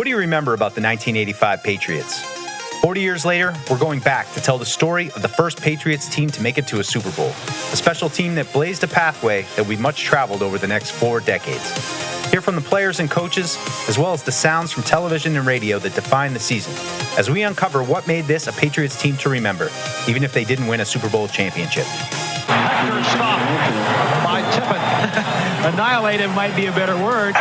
What do you remember about the 1985 Patriots? 40 years later, we're going back to tell the story of the first Patriots team to make it to a Super Bowl, a special team that blazed a pathway that we much traveled over the next 4 decades. Hear from the players and coaches, as well as the sounds from television and radio that define the season, as we uncover what made this a Patriots team to remember, even if they didn't win a Super Bowl championship. Hector stopped by Tippett. Annihilate him might be a better word.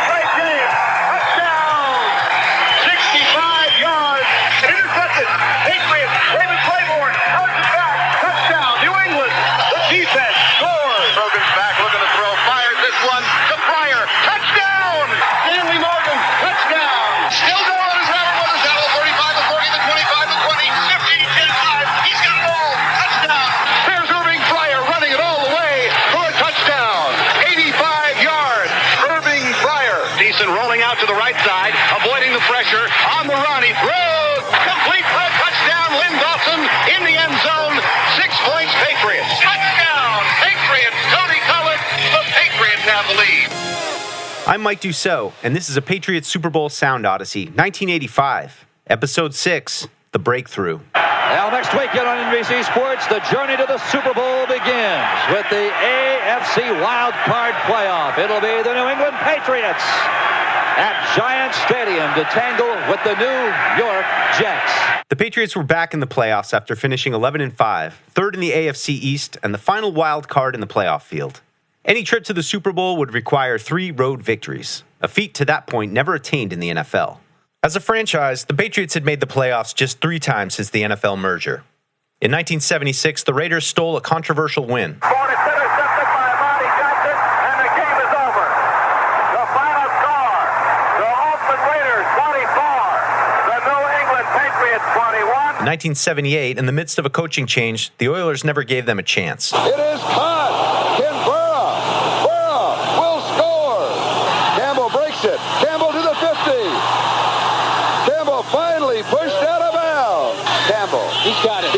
Patriots, David Claiborne, runs it back, touchdown, New England, the defense scores. Rogan's back, looking to throw, fires this one to Pryor, touchdown! Stanley Morgan, touchdown! Still going as Robert Monticello, 35 to 40 to 25 to 20, 50 to 5, he's got it all, touchdown! There's Irving Pryor running it all the way for a touchdown, 85 yards, Irving Pryor. Decent rolling out to the right side, avoiding the pressure, on the run, he throws, complete for a touchdown, Lynn Dawson in the end zone, 6 points, Patriots. Touchdown, Patriots, Tony Collins, the Patriots have the lead. I'm Mike Dussault, and this is a Patriots Super Bowl Sound Odyssey, 1985, Episode 6, The Breakthrough. Now next weekend on NBC Sports, the journey to the Super Bowl begins with the AFC Wild Card Playoff. It'll be the New England Patriots at Giant Stadium to tangle with the New York Jets. The Patriots were back in the playoffs after finishing 11-5, third in the AFC East, and the final wild card in the playoff field. Any trip to the Super Bowl would require 3 road victories, a feat to that point never attained in the NFL. As a franchise, the Patriots had made the playoffs just 3 times since the NFL merger. In 1976, the Raiders stole a controversial win. Ball is intercepted by Monty Johnson, and the game is over. The final score, the Oakland Raiders 24, the New England Patriots 21. In 1978, in the midst of a coaching change, the Oilers never gave them a chance. It is caught. Ken Burrow will score. Campbell breaks it. Campbell to the 50. Campbell finally pushed out of bounds. Campbell. He's got it.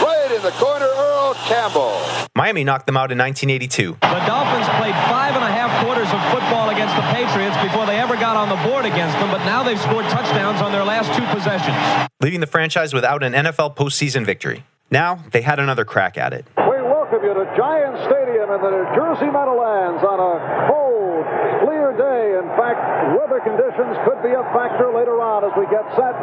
Right in the corner, Earl Campbell. Miami knocked them out in 1982. The Dolphins played 5.5 quarters of football against the Patriots before they ever got on the board against them, but now they've scored touchdowns on their last 2 possessions. Leaving the franchise without an NFL postseason victory. Now, they had another crack at it. We welcome you to Giant Stadium in the New Jersey Meadowlands on a cold, clear day. In fact, weather conditions could be a factor later on as we get set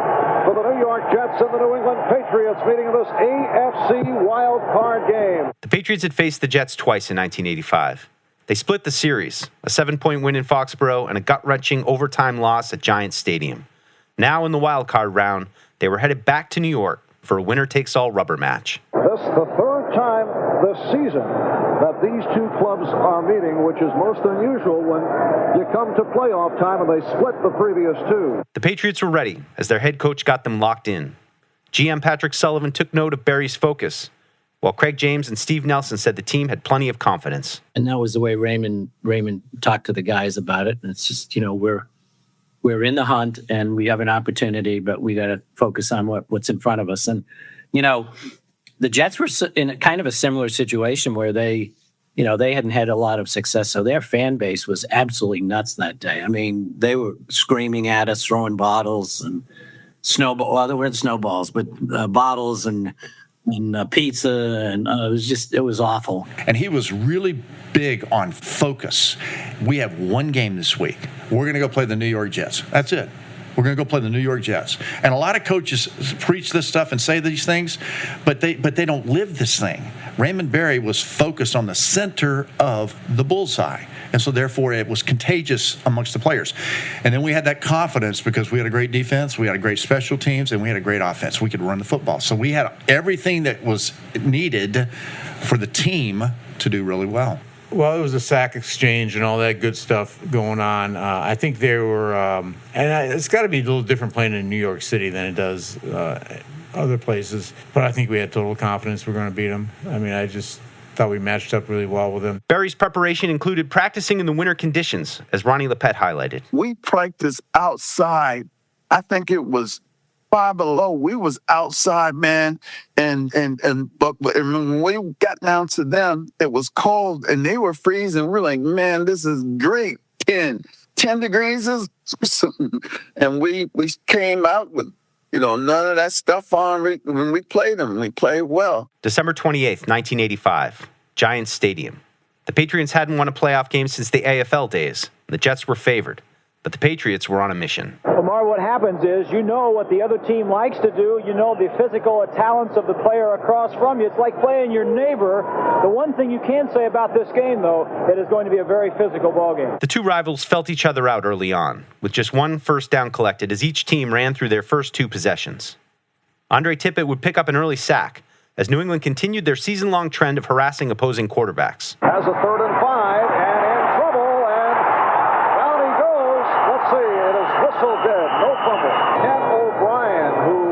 for the New York Jets and the New England Patriots meeting in this AFC wild card game. The Patriots had faced the Jets twice in 1985. They split the series, a 7-point win in Foxborough and a gut-wrenching overtime loss at Giant Stadium. Now in the wild card round, they were headed back to New York for a winner-takes-all rubber match. This is the 3rd time this season that these 2 clubs are meeting, which is most unusual when you come to playoff time and they split the previous 2. The Patriots were ready as their head coach got them locked in. GM Patrick Sullivan took note of Barry's focus, while Craig James and Steve Nelson said the team had plenty of confidence. And that was the way Raymond talked to the guys about it. And it's just, we're in the hunt and we have an opportunity, but we got to focus on what's in front of us. And, the Jets were in a kind of a similar situation where they hadn't had a lot of success. So their fan base was absolutely nuts that day. I mean, they were screaming at us, throwing bottles and there weren't snowballs, but bottles and pizza. And it was awful. And he was really big on focus. We have 1 game this week. We're going to go play the New York Jets. That's it. We're going to go play the New York Jets. And a lot of coaches preach this stuff and say these things, but they don't live this thing. Raymond Berry was focused on the center of the bullseye. And so, therefore, it was contagious amongst the players. And then we had that confidence because we had a great defense, we had a great special teams, and we had a great offense. We could run the football. So we had everything that was needed for the team to do really well. Well, it was a sack exchange and all that good stuff going on. I think they were, it's got to be a little different playing in New York City than it does other places. But I think we had total confidence we're going to beat them. I mean, I just thought we matched up really well with them. Barry's preparation included practicing in the winter conditions, as Ronnie Lepet highlighted. We practiced outside. I think it was 5 below. We was outside, man, but when we got down to them, it was cold and they were freezing. We're like, man, this is great. 10 10 degrees is and we came out with, none of that stuff on when we played them. We played well. December 28th, 1985, Giants Stadium. The Patriots hadn't won a playoff game since the AFL days. The Jets were favored, but the Patriots were on a mission. Lamar, what happens is you know what the other team likes to do. You know the physical talents of the player across from you. It's like playing your neighbor. The one thing you can say about this game, though, it is going to be a very physical ball game. The two rivals felt each other out early on, with just one first down collected as each team ran through their first two possessions. Andre Tippett would pick up an early sack as New England continued their season-long trend of harassing opposing quarterbacks. Has a 3rd and 5 and in trouble, and down he goes. Let's see, it is whistled dead, no fumble. Ken O'Brien, who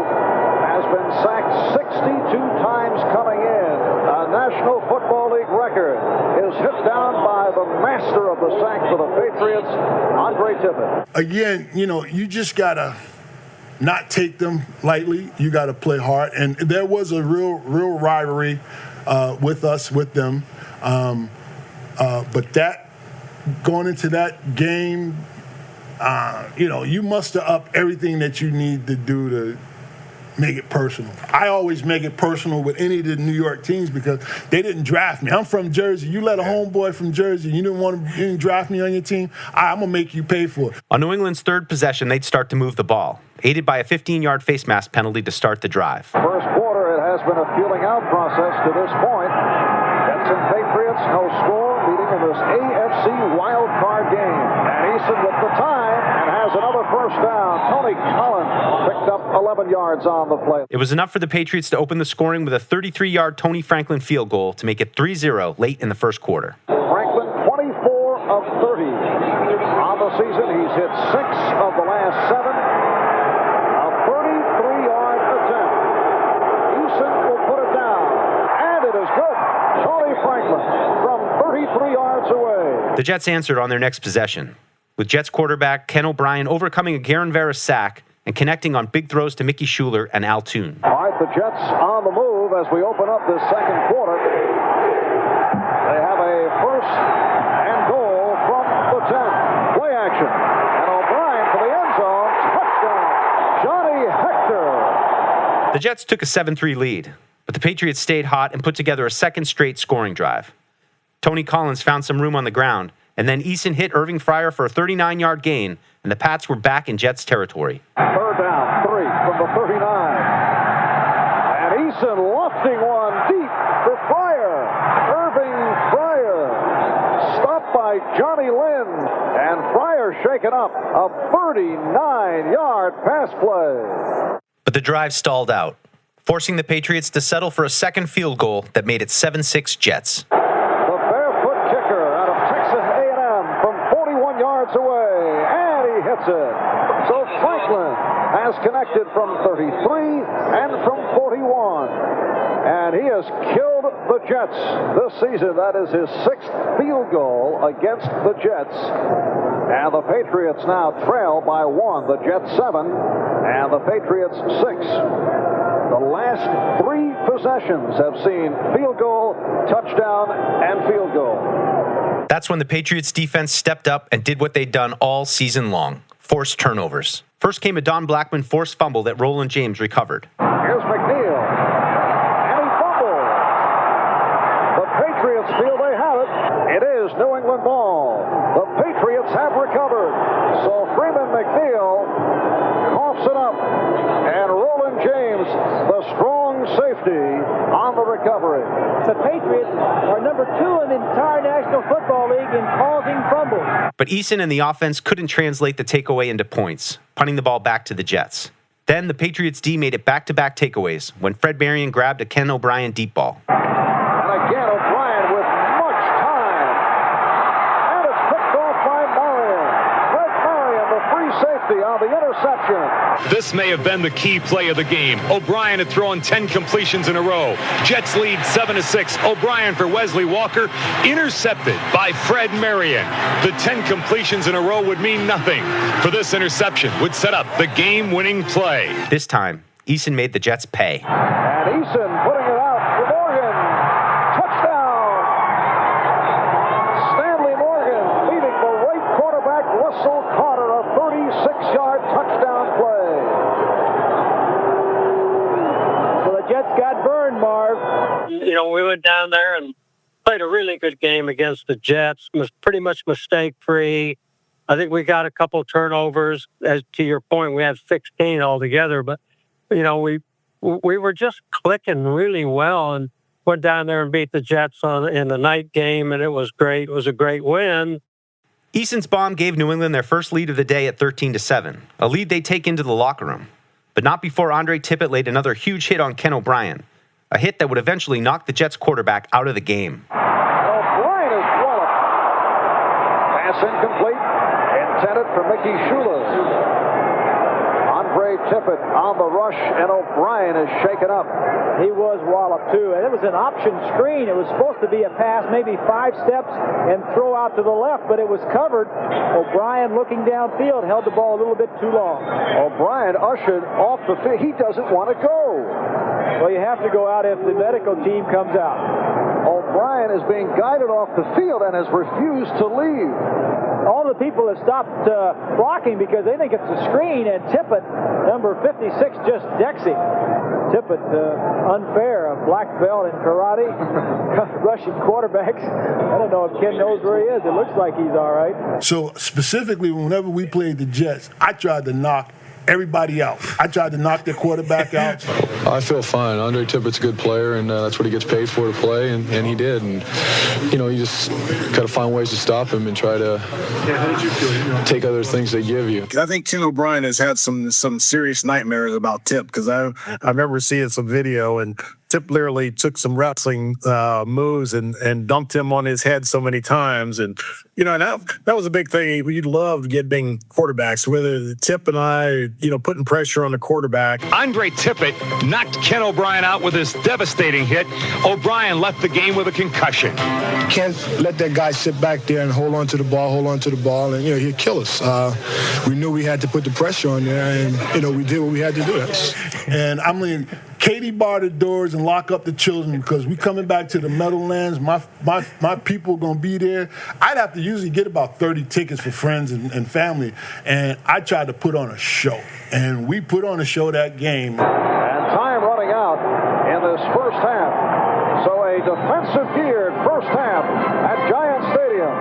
has been sacked 62 times coming in, a National Football League record, is hit down by the master of the sack for the Patriots, Andre Tippett. Again, you just got to not take them lightly. You got to play hard. And there was a real rivalry with them. But that going into that game, you muster up everything that you need to do to make it personal. I always make it personal with any of the New York teams because they didn't draft me. I'm from Jersey. You let a homeboy from Jersey, you didn't draft me on your team, I'm going to make you pay for it. On New England's third possession, they'd start to move the ball, aided by a 15-yard face mask penalty to start the drive. First quarter, it has been a feeling out process to this point. Jets and Patriots, no score, leading in this AFC wild card game. And Eason with the time and has another first down. Tony Collins picked up 11 yards on the play. It was enough for the Patriots to open the scoring with a 33-yard Tony Franklin field goal to make it 3-0 late in the first quarter. Franklin, 24 of 30 on the season. He's hit 6 of the last 7. A 33-yard attempt. Eason will put it down, and it is good. Tony Franklin from 33 yards away. The Jets answered on their next possession, with Jets quarterback Ken O'Brien overcoming a Garen Veras sack and connecting on big throws to Mickey Schuler and Al Toon. All right, the Jets on the move as we open up this second quarter. They have a first and goal from the 10. Play action. And O'Brien for the end zone. Touchdown, Johnny Hector. The Jets took a 7-3 lead, but the Patriots stayed hot and put together a second straight scoring drive. Tony Collins found some room on the ground, and then Eason hit Irving Fryer for a 39-yard gain, and the Pats were back in Jets territory. Third down, 3 from the 39. And Eason lofting one deep for Fryer. Irving Fryer stopped by Johnny Lynn, and Fryer shaken up. A 39-yard pass play. But the drive stalled out, forcing the Patriots to settle for a second field goal that made it 7-6 Jets. The barefoot kicker out of Texas A&M from 41 yards away, and he hits it. So Franklin has connected from 33 and from 41. And he has killed the Jets this season. That is his 6th field goal against the Jets. And the Patriots now trail by 1. The Jets 7 and the Patriots 6. The last 3 possessions have seen field goal, touchdown, and field goal. That's when the Patriots defense stepped up and did what they'd done all season long, forced turnovers. First came a Don Blackman forced fumble that Roland James recovered. Here's McNeil, and he fumbled. The Patriots feel they have it. It is New England ball. The Patriots have recovered. So Freeman McNeil coughs it up, and Roland James, the strong safety, on the recovery. The Patriots are number 2 in the entire National Football League in causing fumbles. But Eason and the offense couldn't translate the takeaway into points, punting the ball back to the Jets. Then the Patriots D made it back-to-back takeaways when Fred Marion grabbed a Ken O'Brien deep ball. And again, O'Brien with much time. And it's picked off by Marion. Fred Marion, the free safety on the interception. This may have been the key play of the game. O'Brien had thrown 10 completions in a row. Jets lead 7-6. O'Brien for Wesley Walker, intercepted by Fred Marion. The 10 completions in a row would mean nothing, for this interception would set up the game-winning play. This time, Eason made the Jets pay. And Eason putting it out for Morgan. Touchdown! Stanley Morgan leading the right quarterback Russell Marv. You know, we went down there and played a really good game against the Jets. Was pretty much mistake-free. I think we got a couple turnovers. As to your point, we had 16 altogether. But, you know, we were just clicking really well and went down there and beat the Jets in the night game, and it was great. It was a great win. Eason's bomb gave New England their first lead of the day at 13-7, a lead they take into the locker room. But not before Andre Tippett laid another huge hit on Ken O'Brien, a hit that would eventually knock the Jets quarterback out of the game. O'Brien is walloped. Pass incomplete. Intended for Mickey Shula. Andre Tippett on the rush, and O'Brien is shaken up. He was walloped, too. And it was an option screen. It was supposed to be a pass, maybe 5 steps, and throw out to the left, but it was covered. O'Brien, looking downfield, held the ball a little bit too long. O'Brien ushered off the field. He doesn't want to go. Well, you have to go out if the medical team comes out. O'Brien is being guided off the field and has refused to leave. All the people have stopped blocking because they think it's a screen, and Tippett, number 56, just decks him. Tippett, unfair, a black belt in karate, rushing quarterbacks. I don't know if Ken knows where he is. It looks like he's all right. So specifically, whenever we played the Jets, I tried to knock everybody out. I tried to knock their quarterback out. I feel fine. Andre Tippett's a good player, and that's what he gets paid for to play, and he did. And, you know, you just got to find ways to stop him and try to take other things they give you. I think Ken O'Brien has had some serious nightmares about Tip, because I remember seeing some video, and Tip literally took some wrestling moves and dumped him on his head so many times. And, you know, that was a big thing. We loved getting quarterbacks, whether Tip and I, you know, putting pressure on the quarterback. Andre Tippett knocked Ken O'Brien out with his devastating hit. O'Brien left the game with a concussion. Can't let that guy sit back there and hold on to the ball, and, you know, he'd kill us. We knew we had to put the pressure on there, and, you know, we did what we had to do. And I mean, Katie bar the doors and lock up the children, because we coming back to the Meadowlands. My people going to be there. I'd have to usually get about 30 tickets for friends and family, and I tried to put on a show. And we put on a show that game. And time running out in this first half. So a defensive-geared first half at Giant Stadium,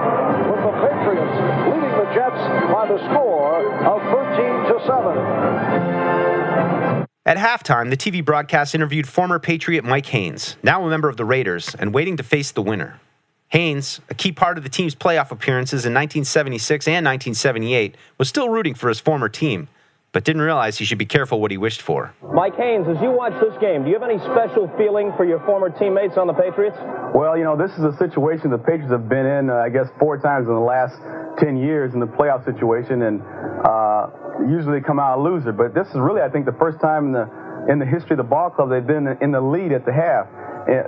with the Patriots leading the Jets by the score of 13-7. At halftime, the TV broadcast interviewed former Patriot Mike Haynes, now a member of the Raiders, and waiting to face the winner. Haynes, a key part of the team's playoff appearances in 1976 and 1978, was still rooting for his former team, but didn't realize he should be careful what he wished for. Mike Haynes, as you watch this game, do you have any special feeling for your former teammates on the Patriots? Well, you know, this is a situation the Patriots have been in, I guess, 4 times in the last 10 years in the playoff situation, and usually they come out a loser. But this is really, I think, the first time in the history of the ball club they've been in the lead at the half.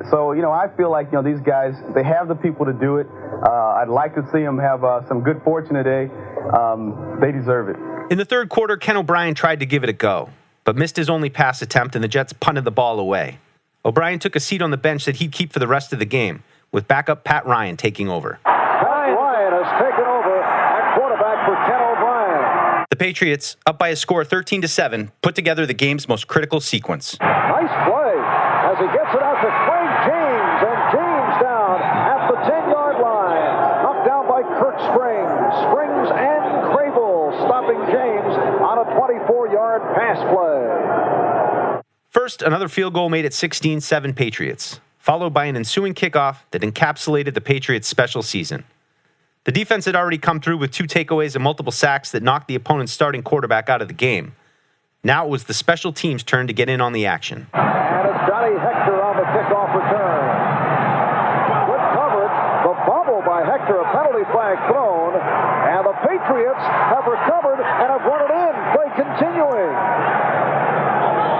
So, you know, I feel like, you know, these guys, they have the people to do it. I'd like to see them have some good fortune today. They deserve it. In the third quarter, Ken O'Brien tried to give it a go, but missed his only pass attempt, and the Jets punted the ball away. O'Brien took a seat on the bench that he'd keep for the rest of the game, with backup Pat Ryan taking over. Pat Ryan has taken over at quarterback for Ken O'Brien. The Patriots, up by a score of 13-7, put together the game's most critical sequence. Nice play as he gets it out to Craig James, and James down at the 10-yard line. Knocked down by Kirk Springs and Crable, stopping James on a 24-yard pass play. First, another field goal made it 16-7 Patriots, followed by an ensuing kickoff that encapsulated the Patriots' special season. The defense had already come through with 2 takeaways and multiple sacks that knocked the opponent's starting quarterback out of the game. Now it was the special teams' turn to get in on the action. And it's Johnny Hector on the kickoff return. Good coverage. The bobble by Hector, a penalty flag thrown. And the Patriots have recovered and have run it in. Play continuing.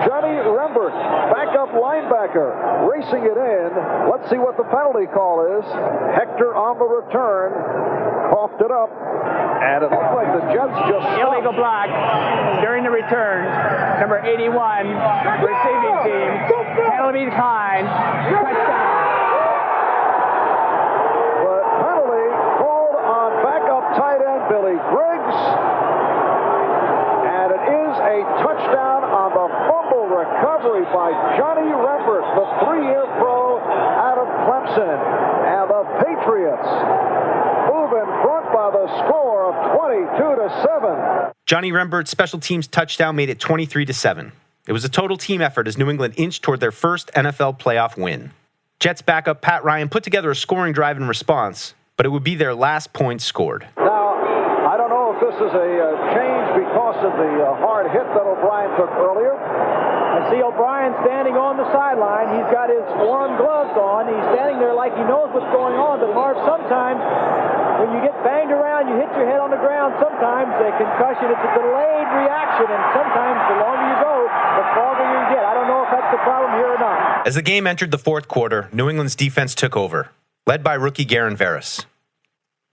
Johnny Rembert, backup linebacker, racing it in. Let's see what the penalty call is. Hector on the return. Coughed it up. And it looked like the Jets just illegal block during the return. Number 81, receiving team. Penalty declined. Touchdown. The penalty called on backup tight end Billy Griggs. And it is a touchdown on the fumble recovery. recovery by Johnny Rembert, the 3-year pro out of Clemson. And the Patriots move in front by the score of 22-7. Johnny Rembert's special teams touchdown made it 23-7. It was a total team effort as New England inched toward their first NFL playoff win. Jets backup Pat Ryan put together a scoring drive in response, but it would be their last point scored. Now, I don't know if this is a change because of the hard hit that O'Brien took earlier. I see O'Brien standing on the sideline. He's got his warm gloves on. He's standing there like he knows what's going on. But Marv, sometimes when you get banged around, you hit your head on the ground. Sometimes a concussion, it's a delayed reaction. And sometimes the longer you go, the farther you get. I don't know if that's the problem here or not. As the game entered the fourth quarter, New England's defense took over, led by rookie Garen Veras.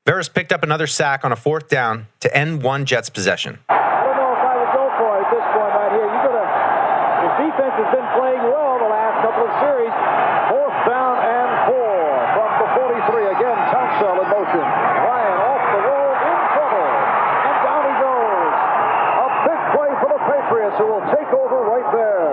Veras picked up another sack on a fourth down to end one Jets possession. I don't know if I would go for it at this point right here. His defense has been playing well the last couple of series. Fourth down and 4 from the 43. Again, Townsell in motion. Ryan off the roll in trouble. And down he goes. A big play for the Patriots who will take over right there.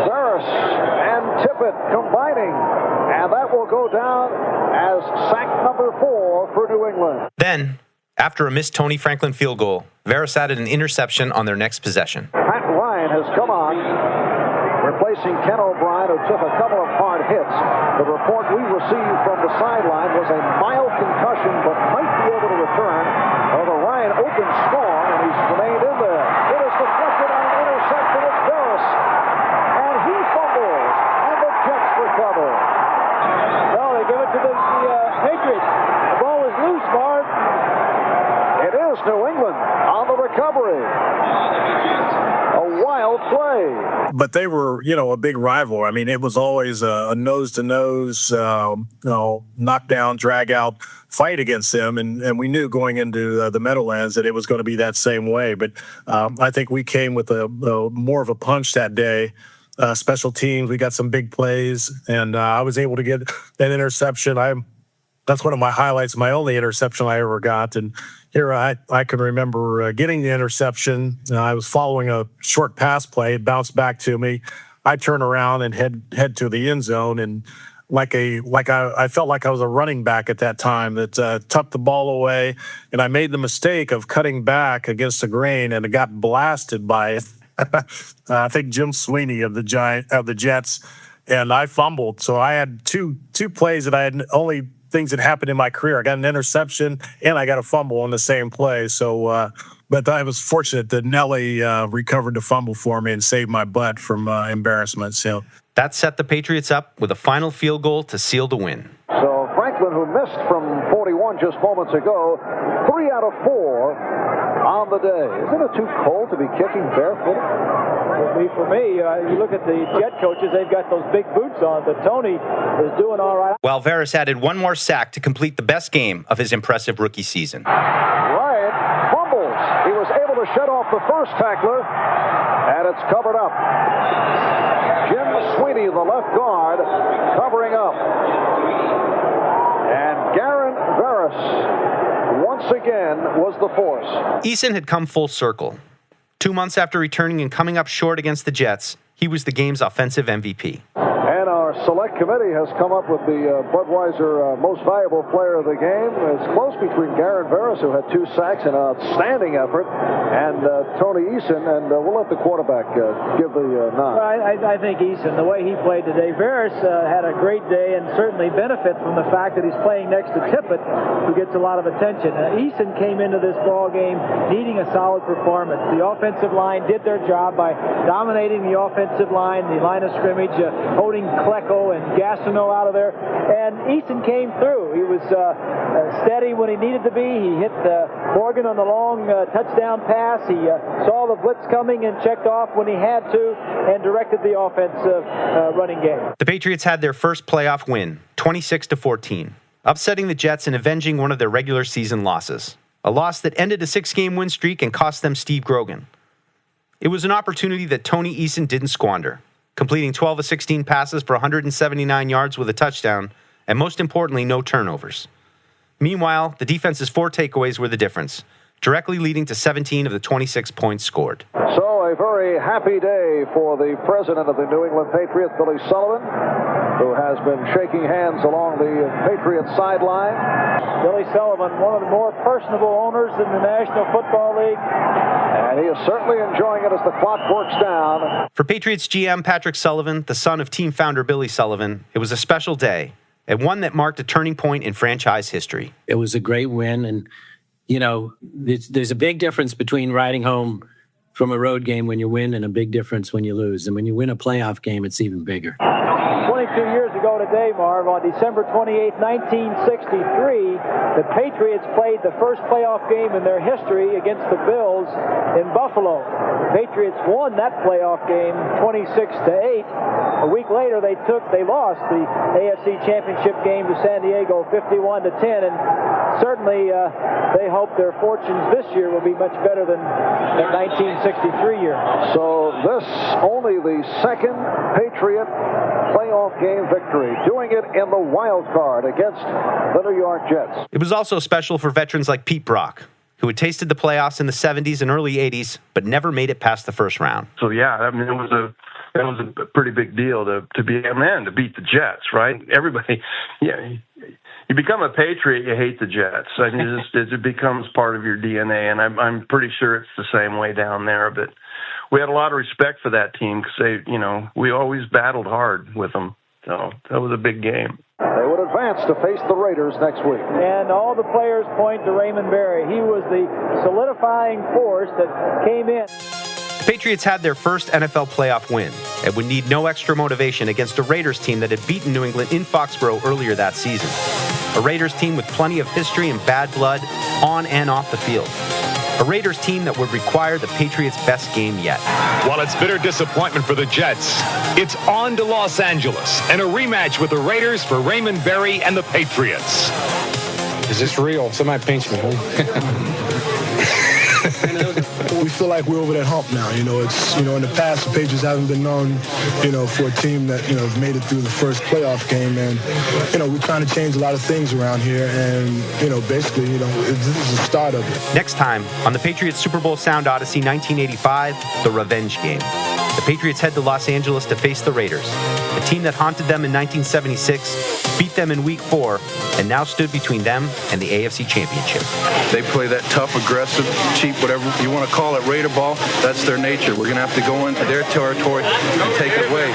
Veras and Tippett combining. And that will go down as sack number 4 for New England. Then, after a missed Tony Franklin field goal, Veras added an interception on their next possession. Pat Ryan has come on, replacing Ken O'Brien, who took a couple of hard hits. The report we received from the sideline was a mild concussion, but might be able to return. However, Ryan opened strong, and he's remained in there. It is deflected on an interception. It's Veras, and he fumbles, and the Jets recover. Well, they give it to the Patriots. The ball was loose, Marv. It is New England on the recovery. A wild play. But they were, a big rival. I mean, it was always a nose-to-nose, knockdown, drag-out fight against them. And we knew going into the Meadowlands that it was going to be that same way. But I think we came with a more of a punch that day. Special teams, we got some big plays, and I was able to get an interception. That's one of my highlights, my only interception I ever got. And here I can remember getting the interception. I was following a short pass play. It bounced back to me. I turn around and head to the end zone, and I felt like I was a running back at that time that tucked the ball away, and I made the mistake of cutting back against the grain, and it got blasted by it. I think Jim Sweeney of the Jets, and I fumbled. So I had two plays that I had only things that happened in my career. I got an interception and I got a fumble on the same play. So, but I was fortunate that Nelly recovered the fumble for me and saved my butt from embarrassment. So that set the Patriots up with a final field goal to seal the win. So Franklin, who missed from 41 just moments ago, 3 out of 4 on the day. Isn't it too cold to be kicking barefoot? For me, you look at the Jet coaches, they've got those big boots on, but Tony is doing all right. While Veras added one more sack to complete the best game of his impressive rookie season. Ryan fumbles. He was able to shut off the first tackler, and it's covered up. Jim Sweeney, the left guard, covering up. And Garen Veras, once again, was the force. Eason had come full circle. 2 months after returning and coming up short against the Jets, he was the game's offensive MVP. And our select committee has come up with the Budweiser most valuable player of the game. It's close between Garen Veras, who had 2 sacks, an outstanding effort, and Tony Eason. And we'll let the quarterback give the nod. Well, I think Eason, the way he played today, Veras had a great day and certainly benefits from the fact that he's playing next to Tippett, who gets a lot of attention. Eason came into this ball game needing a solid performance. The offensive line did their job by dominating the offensive line, the line of scrimmage, holding Klecko and Gastineau out of there. And Eason came through. He was steady when he needed to be. He hit Morgan on the long touchdown pass. He saw the blitz coming and checked off when he had to and directed the offensive running game. The Patriots had their first playoff win, 26-14, upsetting the Jets and avenging one of their regular season losses, a loss that ended a 6-game win streak and cost them Steve Grogan. It was an opportunity that Tony Eason didn't squander, completing 12 of 16 passes for 179 yards with a touchdown, and most importantly, no turnovers. Meanwhile, the defense's 4 takeaways were the difference, directly leading to 17 of the 26 points scored. So a very happy day for the president of the New England Patriots, Billy Sullivan, who has been shaking hands along the Patriots sideline. Billy Sullivan, one of the more personable owners in the National Football League. And he is certainly enjoying it as the clock works down. For Patriots GM Patrick Sullivan, the son of team founder Billy Sullivan, it was a special day, and one that marked a turning point in franchise history. It was a great win, and, you know, there's a big difference between riding home from a road game when you win and a big difference when you lose. And when you win a playoff game, it's even bigger. 22 years ago today, Marv, on December 28, 1963, the Patriots played the first playoff game in their history against the Bills in Buffalo. The Patriots won that playoff game 26-8. A week later, they lost the AFC Championship game to San Diego 51-10, and certainly they hope their fortunes this year will be much better than the 1963 year. So this only the second Patriot playoff game victory, doing it in the wild card against the New York Jets. It was also special for veterans like Pete Brock, who had tasted the playoffs in the 70s and early 80s, but never made it past the first round. So yeah, I mean, it was a pretty big deal to be a man, to beat the Jets, right? Everybody, yeah. You become a Patriot, you hate the Jets. I mean, it becomes part of your DNA, and I'm pretty sure it's the same way down there. But we had a lot of respect for that team because we always battled hard with them. So that was a big game. They would advance to face the Raiders next week. And all the players point to Raymond Berry. He was the solidifying force that came in. The Patriots had their first NFL playoff win and would need no extra motivation against a Raiders team that had beaten New England in Foxborough earlier that season. A Raiders team with plenty of history and bad blood on and off the field. A Raiders team that would require the Patriots' best game yet. While it's bitter disappointment for the Jets, it's on to Los Angeles and a rematch with the Raiders for Raymond Berry and the Patriots. Is this real? Somebody pinch me. We feel like we're over that hump now. It's in the past the Patriots haven't been known, for a team that has made it through the first playoff game, and we're trying to change a lot of things around here, and basically, this is the start of it. Next time on the Patriots Super Bowl Sound Odyssey 1985, the revenge game. The Patriots head to Los Angeles to face the Raiders, a team that haunted them in 1976, beat them in Week 4, and now stood between them and the AFC Championship. They play that tough, aggressive, cheap, whatever you want to call it, Raider ball. That's their nature. We're going to have to go into their territory and take it away.